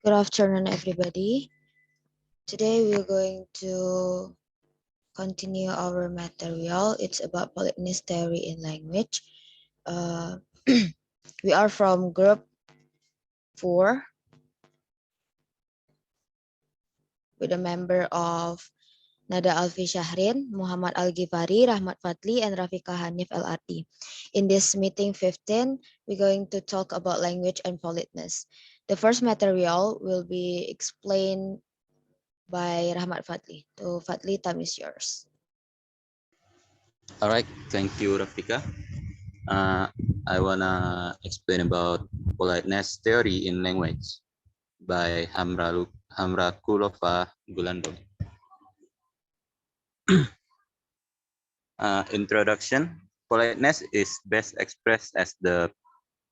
Good afternoon, everybody. Today we're going to continue our material. It's about politeness theory in language. Uh, we are from group 4 with a member of Nada Alfi Syahrin, Muhammad Al-Gifari, Rahmat Fadhli, and Rafiqa Hanif El-Ardhi. In this meeting 15, we're going to talk about language and politeness. The first material will be explained by Rahmat Fadhli. So Fadhli, time is yours. All right, thank you, Rafiqa. I wanna explain about politeness theory in language by Hamrakulova Gulando. Introduction: politeness is best expressed as the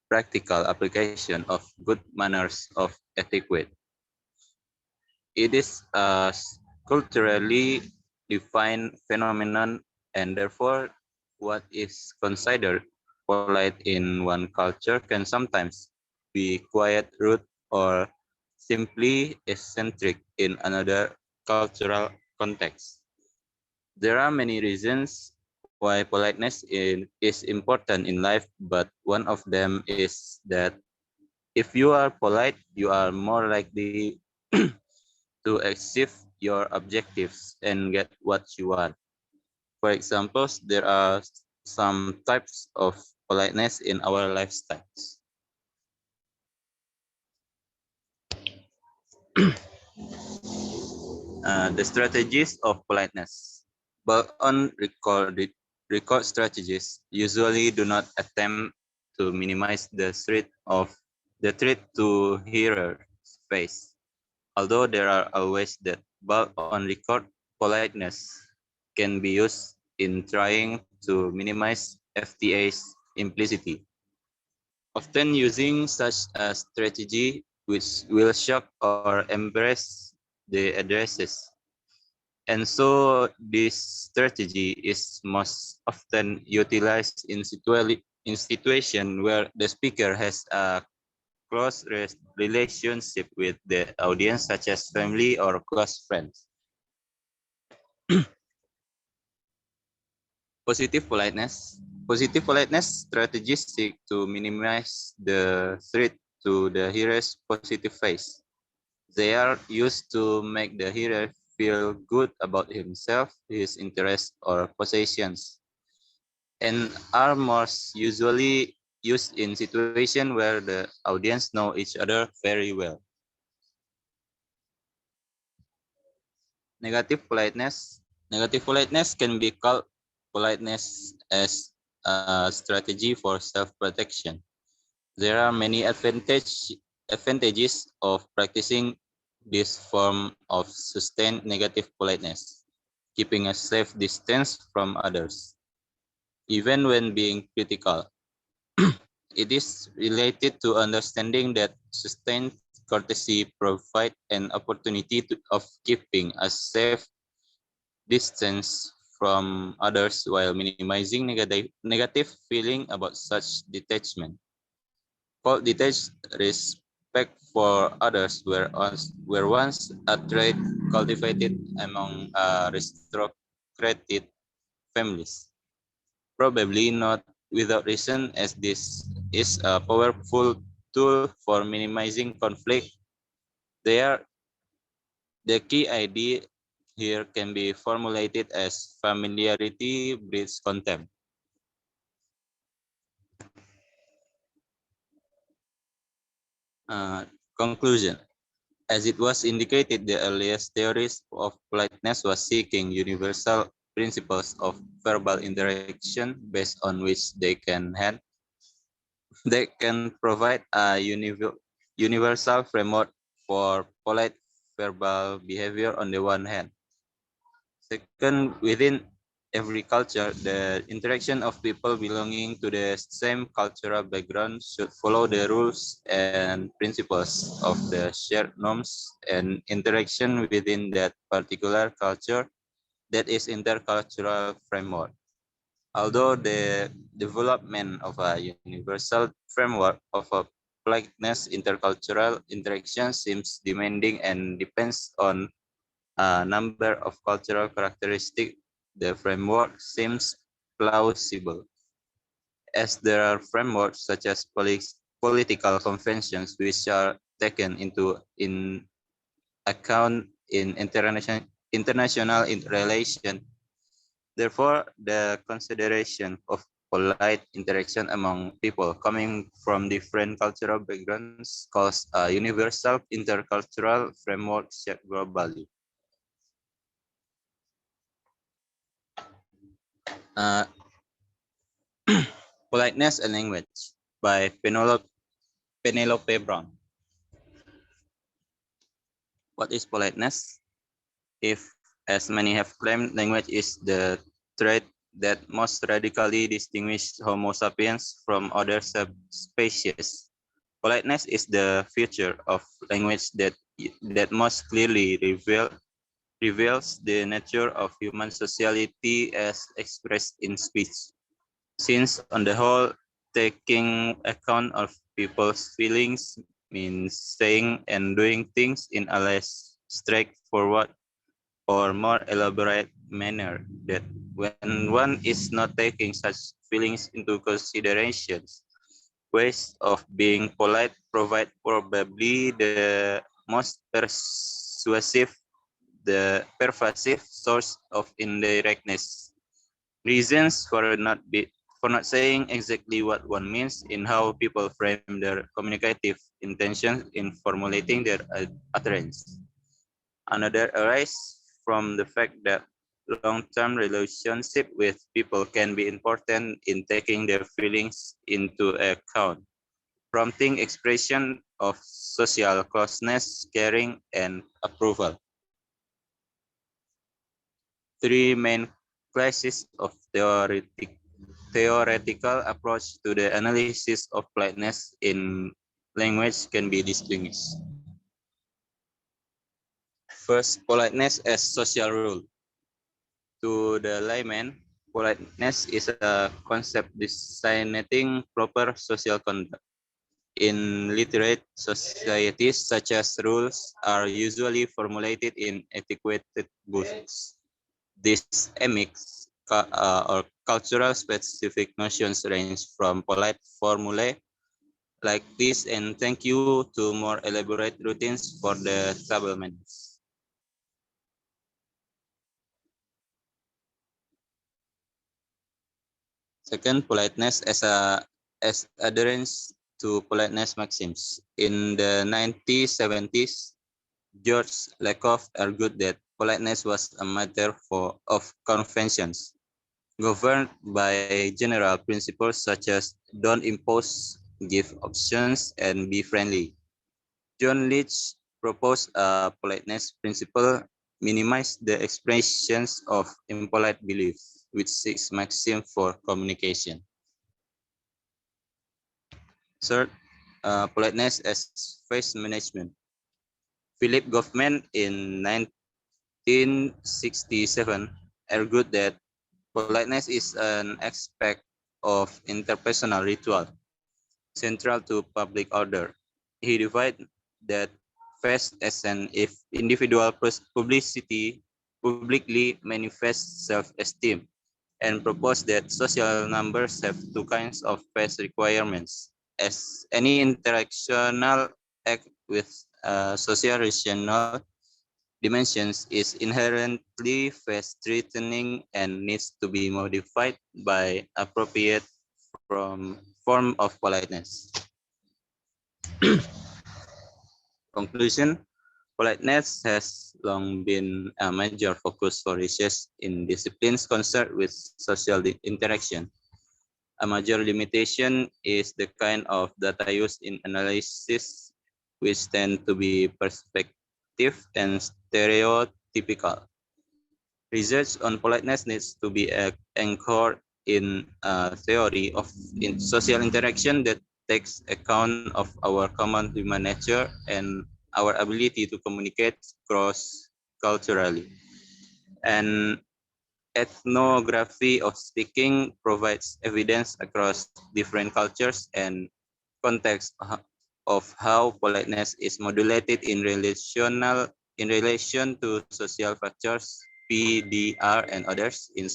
practical application of good manners of etiquette. It is a culturally defined phenomenon, and therefore, what is considered polite in one culture can sometimes be quiet, rude, or simply eccentric in another cultural context. There are many reasons why politeness is important in life, but one of them is that if you are polite, you are more likely to achieve your objectives and get what you want. For example, there are some types of politeness in our lifestyles. The strategies of politeness. But on record strategies usually do not attempt to minimize the threat to hearer's face. Although there are always that, but on record politeness can be used in trying to minimize FTA's implicity. Often using such a strategy which will shock or embrace the addresses. And so this strategy is most often utilized in situation where the speaker has a close relationship with the audience, such as family or close friends. Positive politeness. Positive politeness strategies seek to minimize the threat to the hearer's positive face. They are used to make the hearer feel good about himself, his interests, or possessions, and are most usually used in situations where the audience know each other very well. Negative politeness. Negative politeness can be called politeness as a strategy for self-protection. There are many advantages of practicing this form of sustained negative politeness, keeping a safe distance from others, even when being critical. It is related to understanding that sustained courtesy provides an opportunity of keeping a safe distance from others while minimizing negative feeling about such detachment. Called detached respect for others were once a trait cultivated among aristocratic families. Probably not without reason, as this is a powerful tool for minimizing conflict. There, the key idea here can be formulated as familiarity breeds contempt. Uh, Conclusion. As it was indicated, the earliest theories of politeness was seeking universal principles of verbal interaction based on which they can provide a universal framework for polite verbal behavior on the one hand. Second, within every culture, the interaction of people belonging to the same cultural background should follow the rules and principles of the shared norms and interaction within that particular culture that is intercultural framework. Although the development of a universal framework of a politeness, intercultural interaction seems demanding and depends on a number of cultural characteristics. The framework seems plausible, as there are frameworks such as political conventions which are taken into in account in international relation. Therefore, the consideration of polite interaction among people coming from different cultural backgrounds calls a universal intercultural framework shared globally. Uh, Politeness and Language by Penelope Brown. What is politeness? If, as many have claimed, language is the trait that most radically distinguishes Homo sapiens from other subspecies, politeness is the feature of language that most clearly reveals the nature of human sociality as expressed in speech. Since, on the whole, taking account of people's feelings means saying and doing things in a less straightforward or more elaborate manner, that when one is not taking such feelings into considerations, ways of being polite provide probably the most pervasive source of indirectness. Reasons for not saying exactly what one means in how people frame their communicative intentions in formulating their utterance. Another arise from the fact that long-term relationship with people can be important in taking their feelings into account, prompting expression of social closeness, caring, and approval. Three main classes of theoretical approach to the analysis of politeness in language can be distinguished. First, politeness as social rule. To the layman, politeness is a concept designating proper social conduct. In literate societies, such as rules are usually formulated in etiquette books. These or cultural specific notions range from polite formulae like this and thank you to more elaborate routines for the travelsmen. Second, politeness as adherence to politeness maxims. In the 1970s, George Lakoff argued that politeness was a matter of conventions, governed by general principles such as don't impose, give options, and be friendly. John Leach proposed a politeness principle, minimize the expressions of impolite beliefs, with six maxims for communication. Third, politeness as face management. Philip Goffman in 1967 argued that politeness is an aspect of interpersonal ritual central to public order. He divided that face as an if individual publicly manifests self-esteem and proposed that social numbers have two kinds of face requirements, as any interactional act with social rational dimensions is inherently face-threatening and needs to be modified by appropriate form of politeness. Conclusion, politeness has long been a major focus for research in disciplines concerned with social interaction. A major limitation is the kind of data used in analysis, which tend to be perspective and stereotypical. Research on politeness needs to be anchored in a theory of social interaction that takes account of our common human nature and our ability to communicate cross-culturally. And ethnography of speaking provides evidence across different cultures and contexts of how politeness is modulated in relation to social factors, PDR, and others in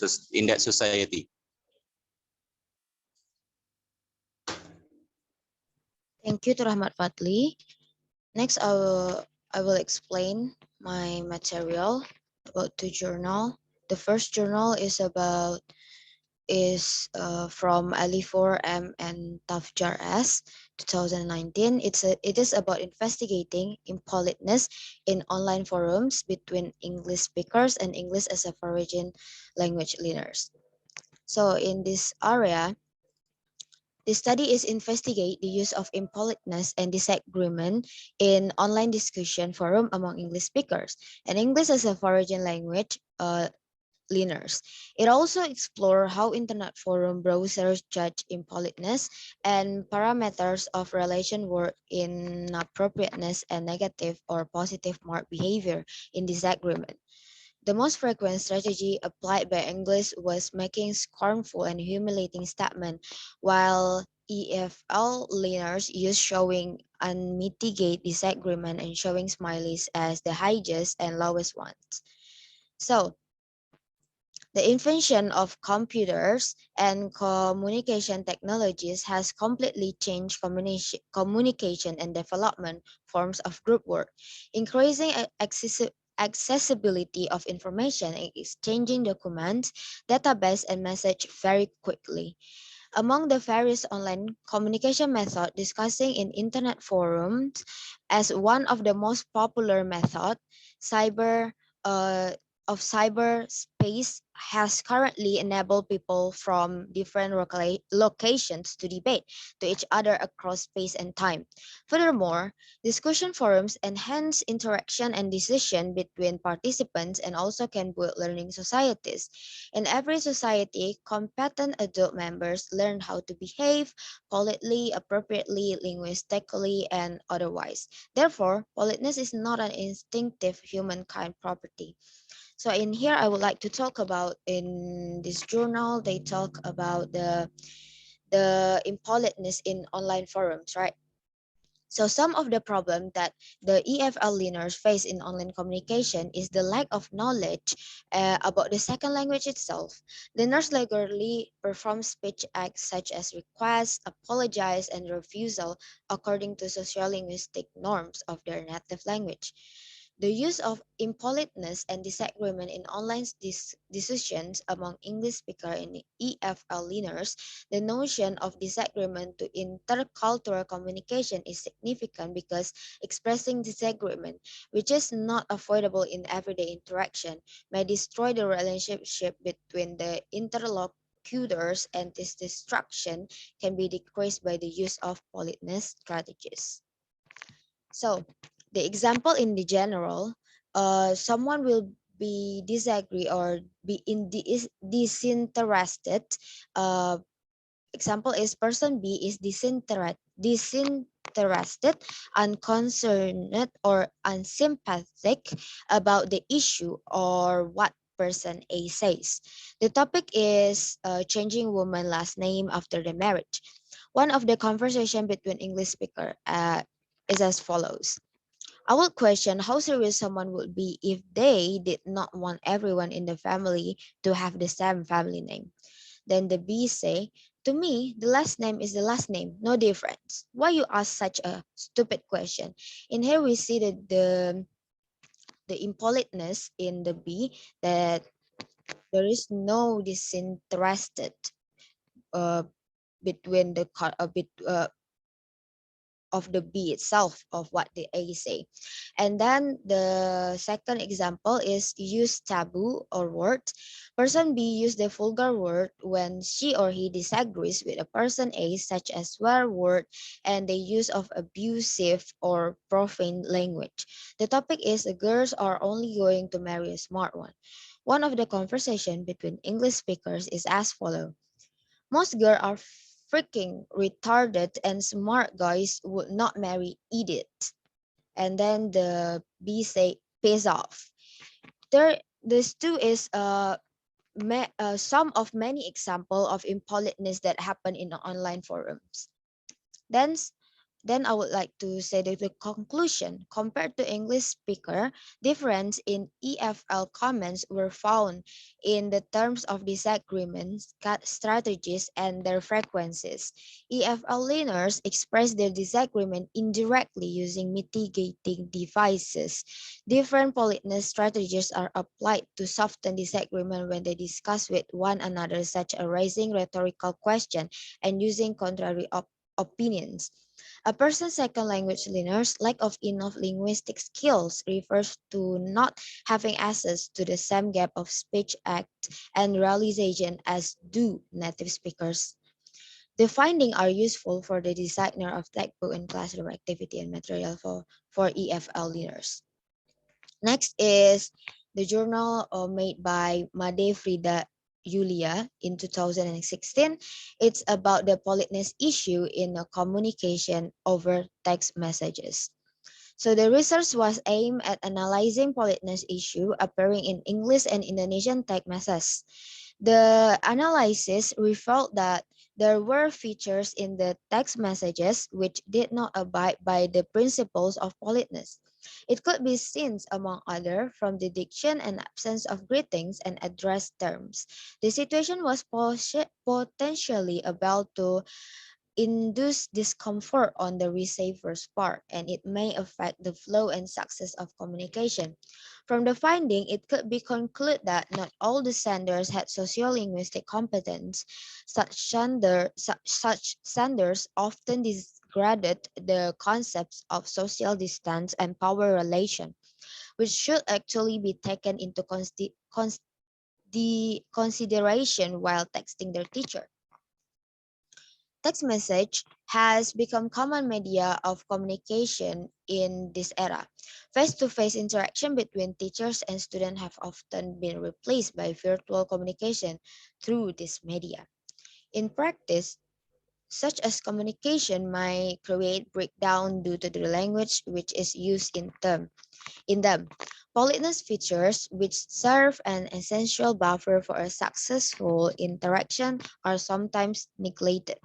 that society. Thank you to Rahmat Fadli. Next, I will explain my material about the journal. The first journal is from Ali4M and Tafjar S 2019. It is about investigating impoliteness in online forums between English speakers and English as a foreign language learners. So in this area, the study is investigate the use of impoliteness and disagreement in online discussion forum among English speakers and English as a foreign language learners. It also explores how internet forum browsers judge impoliteness and parameters of relation work in appropriateness and negative or positive mark behavior in disagreement. The most frequent strategy applied by English was making scornful and humiliating statements, while EFL learners used showing unmitigated disagreement and showing smileys as the highest and lowest ones. So, the invention of computers and communication technologies has completely changed communication and development forms of group work, increasing accessibility of information and exchanging documents, database, and message very quickly. Among the various online communication methods discussing in internet forums, as one of the most popular method, cyber uh, of cyberspace has currently enabled people from different locations to debate to each other across space and time. Furthermore, discussion forums enhance interaction and decision between participants and also can build learning societies. In every society, competent adult members learn how to behave politely, appropriately, linguistically, and otherwise. Therefore, politeness is not an instinctive humankind property. So in here, I would like to talk about in this journal, they talk about the impoliteness in online forums, right? So some of the problem that the EFL learners face in online communication is the lack of knowledge about the second language itself. Learners regularly perform speech acts such as request, apologize, and refusal according to sociolinguistic norms of their native language. The use of impoliteness and disagreement in online decisions among English speaker and EFL learners, the notion of disagreement to intercultural communication is significant because expressing disagreement, which is not avoidable in everyday interaction, may destroy the relationship between the interlocutors, and this destruction can be decreased by the use of politeness strategies. So the example in the general, someone will be disagree or be disinterested. Uh, Example is person B is disinterested, unconcerned, or unsympathetic about the issue or what person A says. The topic is changing woman last name after the marriage. One of the conversation between English speaker is as follows. I would question how serious someone would be if they did not want everyone in the family to have the same family name. Then the B say, to me, the last name is the last name, no difference. Why you ask such a stupid question? In here we see the impoliteness in the B, that there is no disinterested uh, between the of the B itself of what the A say. And then the second example is use taboo or word. Person B use the vulgar word when she or he disagrees with a person A, such as swear word and the use of abusive or profane language. The topic is the girls are only going to marry a smart one. One of the conversation between English speakers is as follow. Most girls are freaking retarded and smart guys would not marry idiots. And then the B say pays off. There this too is some of many example of impoliteness that happen in online forums. Then Then I would like to say that the conclusion, compared to English speaker, difference in EFL comments were found in the terms of disagreements, strategies, and their frequencies. EFL learners express their disagreement indirectly using mitigating devices. Different politeness strategies are applied to soften disagreement when they discuss with one another, such as raising rhetorical questions and using contrary opinions. A person's second language learner's lack of enough linguistic skills refers to not having access to the same gap of speech act and realization as do native speakers. The findings are useful for the designer of textbook and classroom activity and material for EFL learners. Next is the journal made by Made Frida Julia in 2016. It's about the politeness issue in a communication over text messages. So the research was aimed at analyzing politeness issue appearing in English and Indonesian text messages. The analysis revealed that there were features in the text messages which did not abide by the principles of politeness. It could be seen, among other, from the diction and absence of greetings and address terms. The situation was potentially about to induce discomfort on the receiver's part, and it may affect the flow and success of communication. From the finding, it could be concluded that not all the senders had sociolinguistic competence. Such senders often discredit the concepts of social distance and power relation, which should actually be taken into consideration while texting their teacher. Text message has become common media of communication in this era. Face-to-face interaction between teachers and students have often been replaced by virtual communication through this media. In practice, such as communication might create breakdown due to the language which is used in them. Politeness features, which serve an essential buffer for a successful interaction, are sometimes neglected.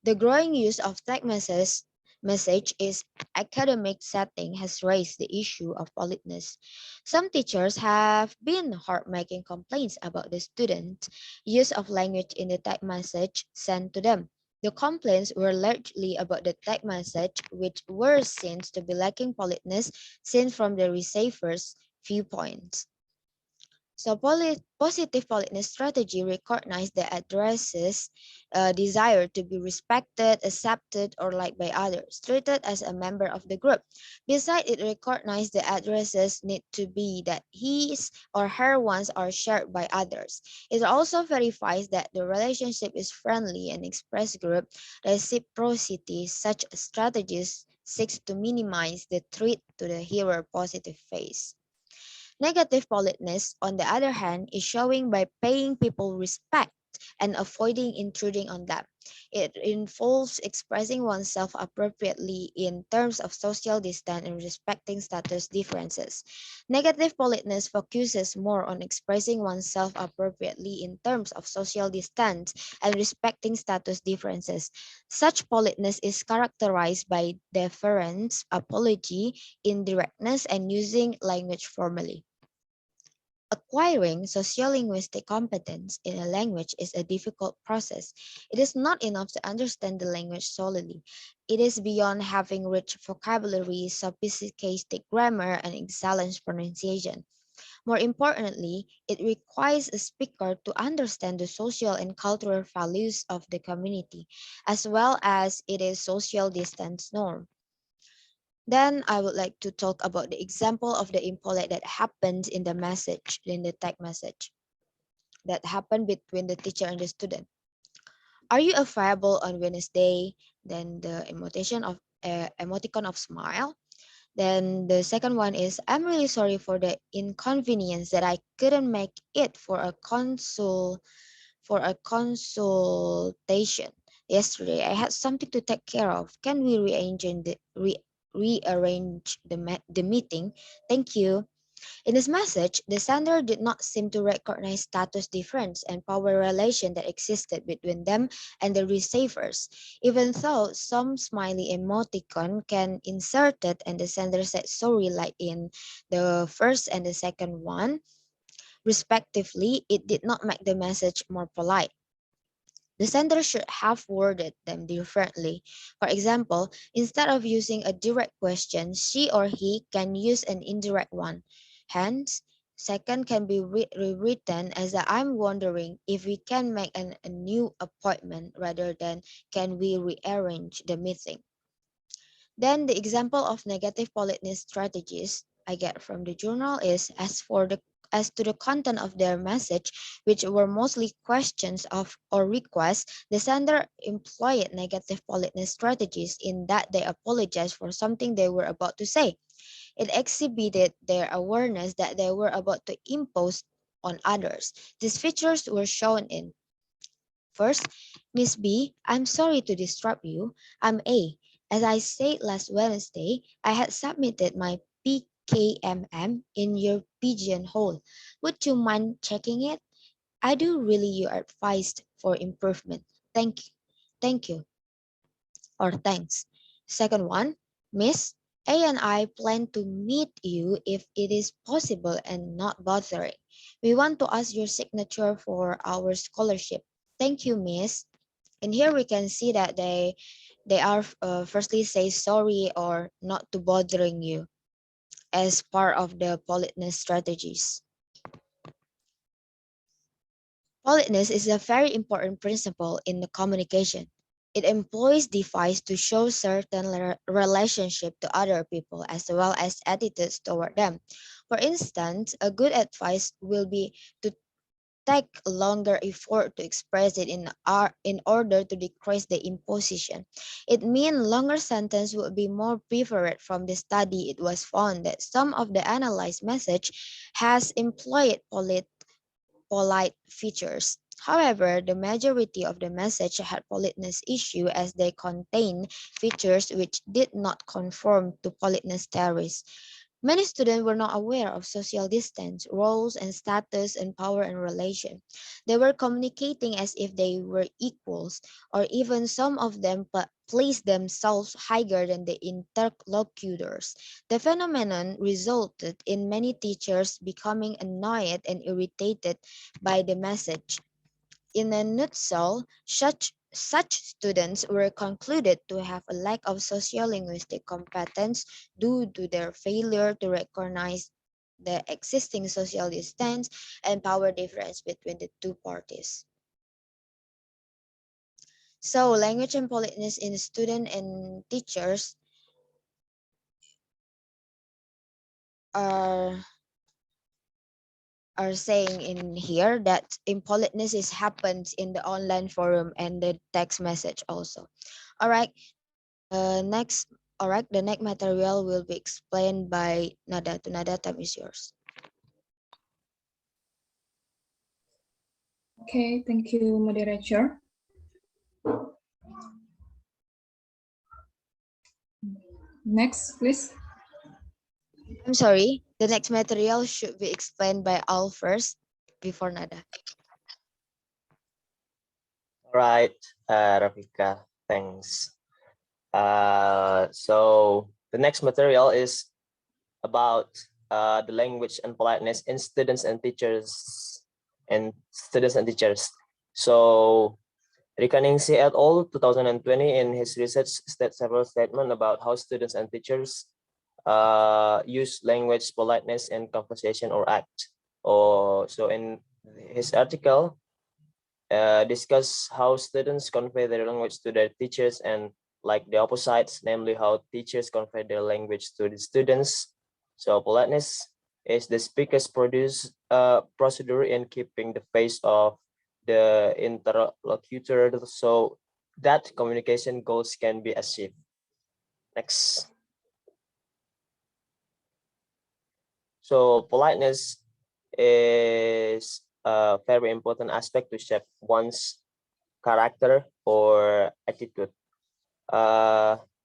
The growing use of text message is academic setting has raised the issue of politeness. Some teachers have been hard making complaints about the students' use of language in the text message sent to them. The complaints were largely about the text message, which were seen to be lacking politeness seen from the receiver's viewpoint. So positive politeness strategy recognize the addresses desire to be respected, accepted, or liked by others, treated as a member of the group. Besides, it recognize the addresses need to be that his or her wants are shared by others. It also verifies that the relationship is friendly and express group reciprocity. Such strategies seeks to minimize the threat to the hearer positive phase. Negative politeness, on the other hand, is showing by paying people respect and avoiding intruding on them. It involves expressing oneself appropriately in terms of social distance and respecting status differences. Negative politeness focuses more on expressing oneself appropriately in terms of social distance and respecting status differences. Such politeness is characterized by deference, apology, indirectness, and using language formally. Acquiring sociolinguistic competence in a language is a difficult process. It is not enough to understand the language solely. It is beyond having rich vocabulary, sophisticated grammar, and excellent pronunciation. More importantly, it requires a speaker to understand the social and cultural values of the community, as well as its social distance norm. Then I would like to talk about the example of the impolite that happened in the message, in the text message, that happened between the teacher and the student. Are you available on Wednesday? Then the emoticon of smile. Then the second one is, I'm really sorry for the inconvenience that I couldn't make it for a consultation yesterday. I had something to take care of. Can we rearrange the meeting? Thank you. In his message, the sender did not seem to recognize status difference and power relation that existed between them and the receivers, even though some smiley emoticon can inserted and the sender said sorry like in the first and the second one, respectively, it did not make the message more polite. The sender should have worded them differently. For example, instead of using a direct question, she or he can use an indirect one. Hence, second can be rewritten as a, I'm wondering if we can make a new appointment rather than can we rearrange the meeting. Then the example of negative politeness strategies I get from the journal is as to the content of their message, which were mostly questions of or requests, the sender employed negative politeness strategies in that they apologized for something they were about to say. It exhibited their awareness that they were about to impose on others. These features were shown in first, Miss B, I'm sorry to disturb you. I'm A. As I said last Wednesday, I had submitted my PKMM in your pigeonhole. Would you mind checking it? I do really you advised for improvement. Thank you. Thank you or thanks. Second one, Miss A and I plan to meet you if it is possible and not bothering. We want to ask your signature for our scholarship. Thank you, Miss. And here we can see that they are firstly say sorry or not to bothering you as part of the politeness strategies. Politeness is a very important principle in the communication. It employs device to show certain relationship to other people as well as attitudes toward them. For instance, a good advice will be to take longer effort to express it in order to decrease the imposition. It means longer sentence would be more preferred. From the study. It was found that some of the analyzed message has employed polite features. However, the majority of the message had politeness issue as they contain features which did not conform to politeness theories. Many students were not aware of social distance, roles and status and power and relation. They were communicating as if they were equals, or even some of them placed themselves higher than the interlocutors. The phenomenon resulted in many teachers becoming annoyed and irritated by the message. In a nutshell, such students were concluded to have a lack of sociolinguistic competence due to their failure to recognize the existing social distance and power difference between the two parties. So, language and politeness in student and teachers are saying in here that impoliteness is happens in the online forum and the text message also. All right. Next, all right. The next material will be explained by Nada. To Nada, time is yours. Okay, thank you, moderator. Next, please. I'm sorry. The next material should be explained by Al first before Nada. All right, Rafiqa, thanks. So the next material is about the language and politeness in students and teachers. So Rikaningsi et al. 2020 in his research states several statements about how students and teachers use language, politeness in conversation or act. So in his article, discuss how students convey their language to their teachers and like the opposites, namely how teachers convey their language to the students. So politeness is the speaker's procedure in keeping the face of the interlocutor so that communication goals can be achieved. Next. So politeness is a very important aspect to shape one's character or attitude.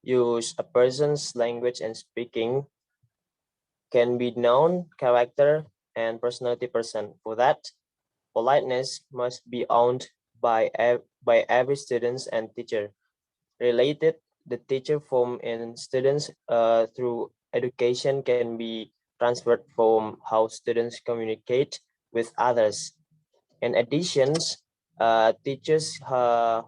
Use a person's language and speaking can be noun, character, and personality person. For that, politeness must be owned by every student and teacher. Related, the teacher form in students through education can be transferred from how students communicate with others. In addition, teachers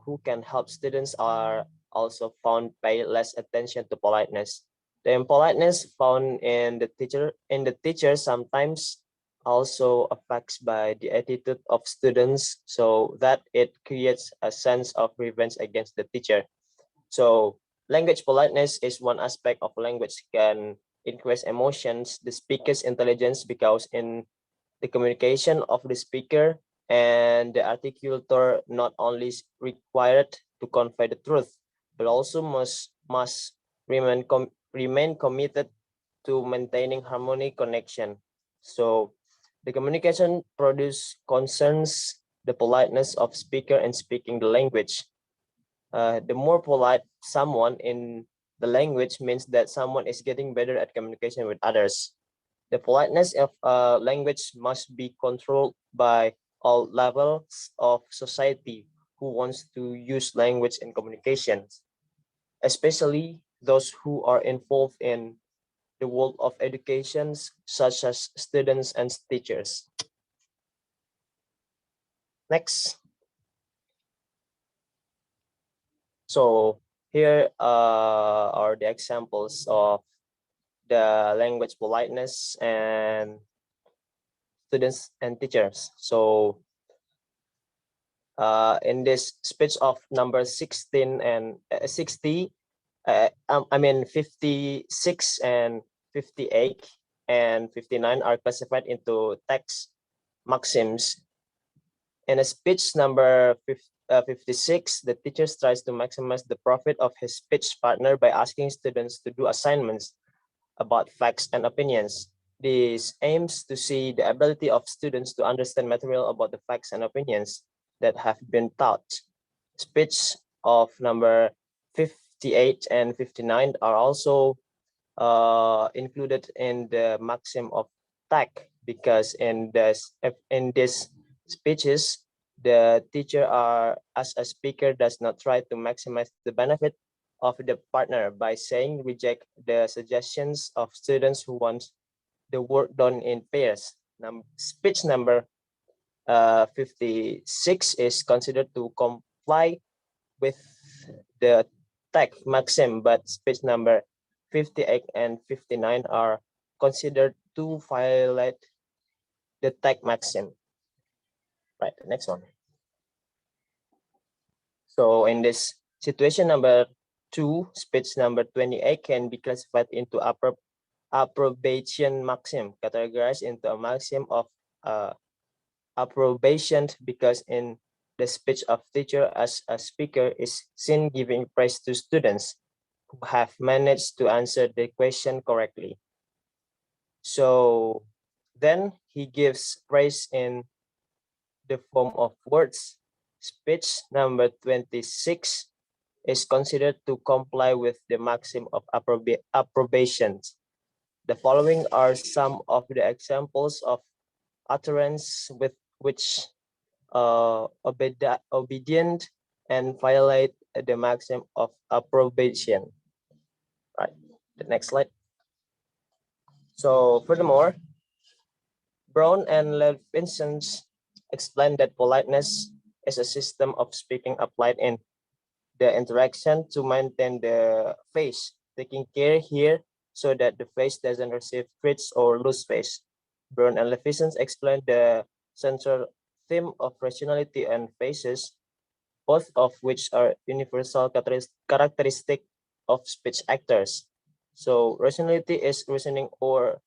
who can help students are also found pay less attention to politeness. The impoliteness found in the teacher sometimes also affects by the attitude of students, so that it creates a sense of revenge against the teacher. So language politeness is one aspect of language can increase emotions, the speaker's intelligence, because in the communication of the speaker and the articulator not only is required to convey the truth, but also must remain committed to maintaining harmony connection. So the communication produce concerns the politeness of speaker and speaking the language. The more polite someone in the language means that someone is getting better at communication with others. The politeness of language must be controlled by all levels of society who wants to use language in communications, especially those who are involved in the world of education, such as students and teachers. Next. So here are the examples of the language politeness and students and teachers. So in this speech of number 16 and 60, I mean 56 and 58 and 59 are classified into text maxims. In a speech number 56, the teacher tries to maximize the profit of his speech partner by asking students to do assignments about facts and opinions. This aims to see the ability of students to understand material about the facts and opinions that have been taught. Speech of number 58 and 59 are also included in the maxim of TAC, because in this speeches, the teacher as a speaker does not try to maximize the benefit of the partner by saying reject the suggestions of students who want the work done in pairs. Speech number 56 is considered to comply with the tag maxim, but speech number 58 and 59 are considered to violate the tag maxim. Right, the next one. So in this situation number 2, speech number 28 can be classified into approbation maxim, categorized into a maxim of approbation, because in the speech of teacher as a speaker is seen giving praise to students who have managed to answer the question correctly. So then he gives praise in the form of words. Speech number 26 is considered to comply with the maxim of approbation. The following are some of the examples of utterance with which obedient and violate the maxim of approbation. Right, the next slide. So furthermore, Brown and Levinson explained that politeness is a system of speaking applied in the interaction to maintain the face, taking care here so that the face doesn't receive threats or lose face. Brown and Levinson explained the central theme of rationality and faces, both of which are universal characteristic of speech actors. So rationality is reasoning or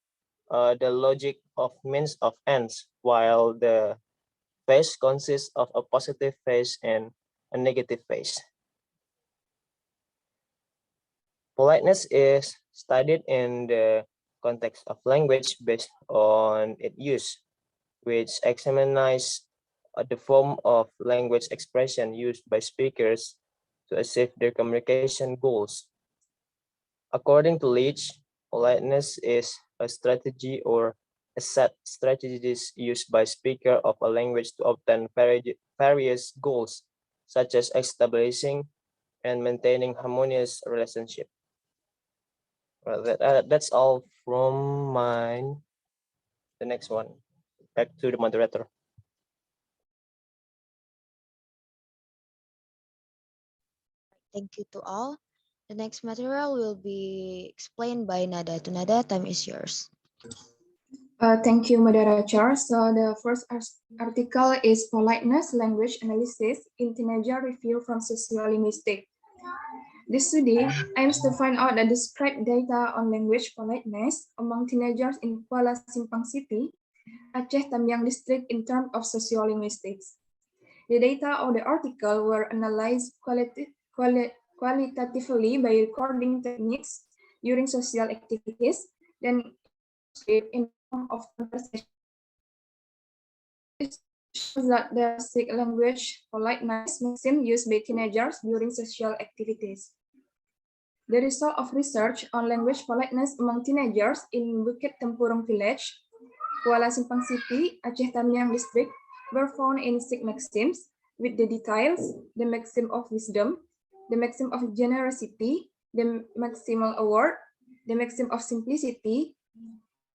the logic of means of ends, while the face consists of a positive face and a negative face. Politeness is studied in the context of language based on its use, which examines the form of language expression used by speakers to achieve their communication goals. According to Leach, politeness is a strategy or a set strategies used by speaker of a language to obtain various goals, such as establishing and maintaining harmonious relationship. Well, that's all from mine. The next one, back to the moderator. Thank you to all. The next material will be explained by Nada. To Nada, time is yours. Thank you, moderator. So the first article is Politeness Language Analysis in Teenager Review from Sociolinguistic. This study aims to find out the described data on language politeness among teenagers in Kuala Simpang City, Aceh Tamiang District in terms of sociolinguistics. The data of the article were analyzed qualitatively by recording techniques during social activities, then in form of conversation. It shows that there are 6 language politeness maxims used by teenagers during social activities. The result of research on language politeness among teenagers in Bukit Tempurung Village, Kuala Simpang City, Aceh Tamiang District, were found in 6 maxims, with the details: the maxim of wisdom, the maxim of generosity, the maximal award, the maxim of simplicity,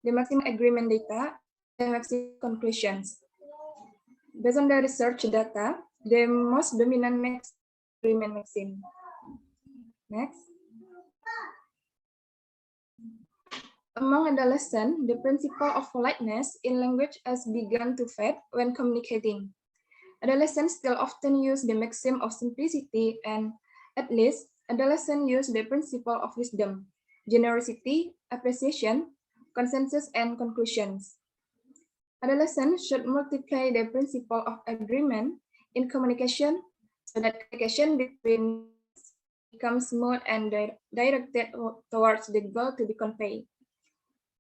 the maximum agreement data, the maximum conclusions. Based on the research data, the most dominant agreement maxim. Next. Among adolescents, the principle of politeness in language has begun to fade when communicating. Adolescents still often use the maxim of simplicity, and at least adolescents use the principle of wisdom, generosity, appreciation, consensus, and conclusions. Adolescents should multiply the principle of agreement in communication so that communication between becomes smooth and directed towards the goal to be conveyed.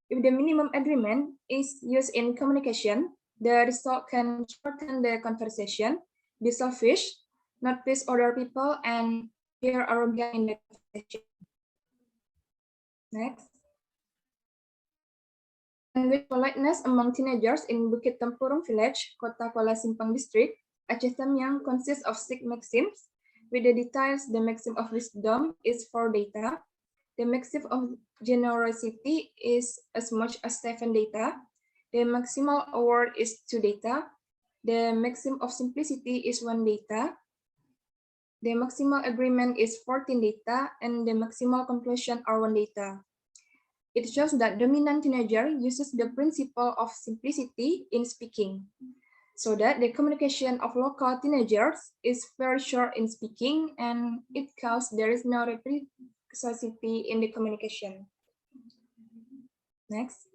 If the minimum agreement is used in communication, the result can shorten the conversation, be selfish, not please other people, and appear arrogant in the conversation. Next. Language politeness among teenagers in Bukit Tempurung Village, Kota Kuala Simpang District, Aceh Tamiang consists of 6 maxims. With the details, the maxim of wisdom is 4 data. The maxim of generosity is as much as 7 data. The maximal award is 2 data. The maxim of simplicity is 1 data. The maximal agreement is 14 data, and the maximal conclusion are 1 data. It shows that dominant teenager uses the principle of simplicity in speaking, so that the communication of local teenagers is very short in speaking, and it causes there is no reciprocity in the communication. Next.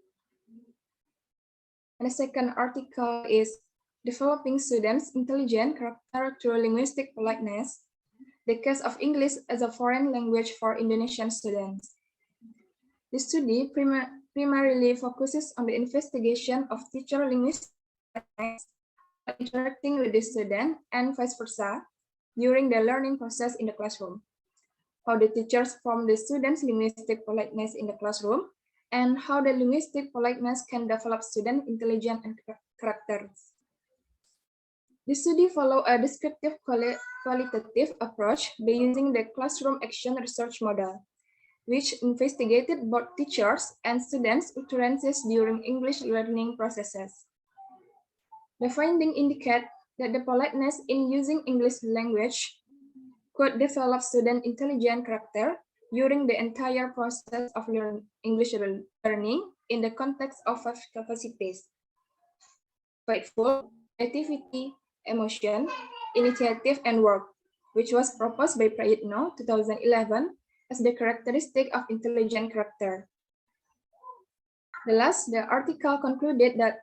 And the second article is Developing Students' Intelligent Character Through Linguistic Politeness, the case of English as a foreign language for Indonesian students. The study primarily focuses on the investigation of teacher linguistic politeness interacting with the student and vice versa during the learning process in the classroom, how the teachers form the students' linguistic politeness in the classroom, and how the linguistic politeness can develop student intelligence and characters. The study follows a descriptive qualitative approach by using the classroom action research model, which investigated both teachers and students' utterances during English learning processes. The findings indicate that the politeness in using English language could develop student intelligent character during the entire process of English learning in the context of 5 capacities: faithful, creativity, emotion, initiative, and work, which was proposed by Prayitno 2011 as the characteristic of intelligent character. The article concluded that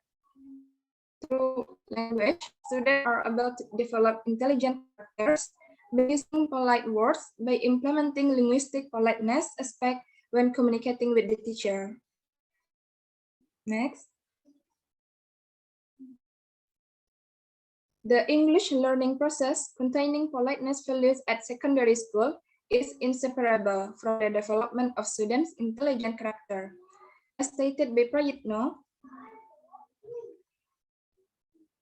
through language, students are able to develop intelligent characters by using polite words by implementing linguistic politeness aspect when communicating with the teacher. Next. The English learning process containing politeness values at secondary school is inseparable from the development of students' intelligent character. as stated by Prayitno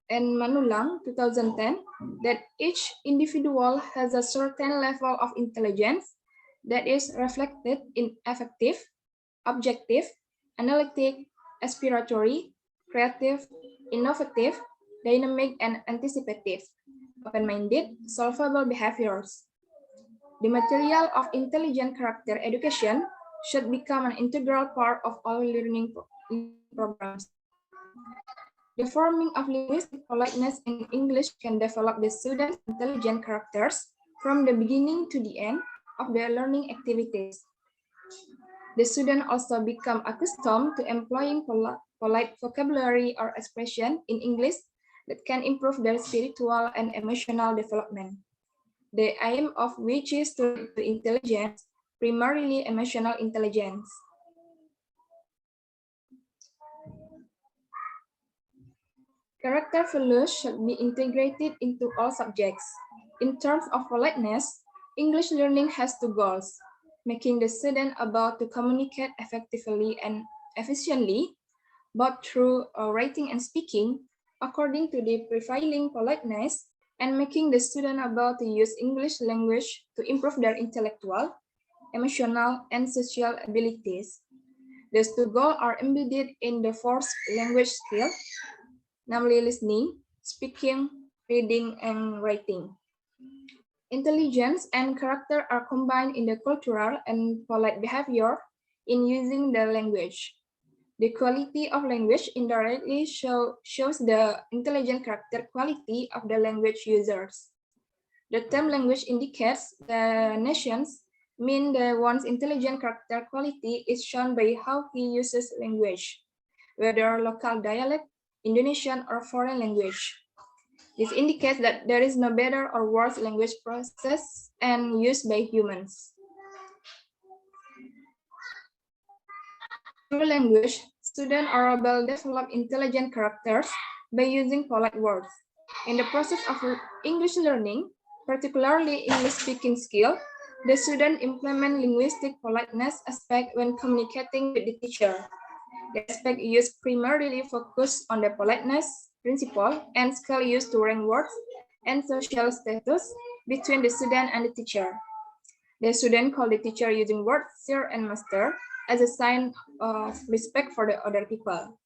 and Manulang 2010, that each individual has a certain level of intelligence that is reflected in affective, objective, analytic, aspiratory, creative, innovative, dynamic, and anticipative, open-minded, solvable behaviors. The material of intelligent character education should become an integral part of all learning programs. The forming of linguistic politeness in English can develop the student's intelligent characters from the beginning to the end of their learning activities. The student also become accustomed to employing polite vocabulary or expression in English that can improve their spiritual and emotional development. The aim of which is to intelligence, primarily emotional intelligence. Character values should be integrated into all subjects. In terms of politeness, English learning has two goals: making the student able to communicate effectively and efficiently, both through writing and speaking, according to the prevailing politeness, and making the student able to use English language to improve their intellectual, emotional, and social abilities. These two goals are embedded in the fourth language skill, namely listening, speaking, reading, and writing. Intelligence and character are combined in the cultural and polite behavior in using the language. The quality of language indirectly shows the intelligent character quality of the language users. The term language indicates the nations, mean the one's intelligent character quality is shown by how he uses language, whether local dialect, Indonesian, or foreign language. This indicates that there is no better or worse language process and used by humans. Through language, students are able to develop intelligent characters by using polite words. In the process of English learning, particularly English speaking skill, the student implement linguistic politeness aspect when communicating with the teacher. The aspect used primarily focus on the politeness principle and skill used to rank words and social status between the student and the teacher. The student call the teacher using words sir and master as a sign of respect for the other people.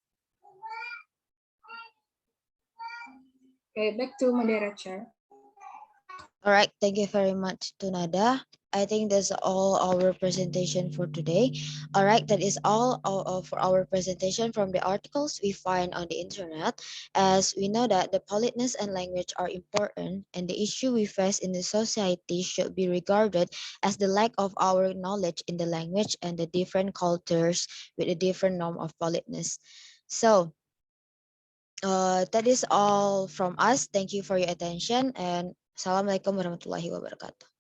Okay, back to moderator. All right, thank you very much to Nada. I think that's all our presentation for today. All right, that is all for our presentation from the articles we find on the internet. As we know that the politeness and language are important, and the issue we face in the society should be regarded as the lack of our knowledge in the language and the different cultures with a different norm of politeness. So that is all from us. Thank you for your attention, and Assalamualaikum warahmatullahi wabarakatuh.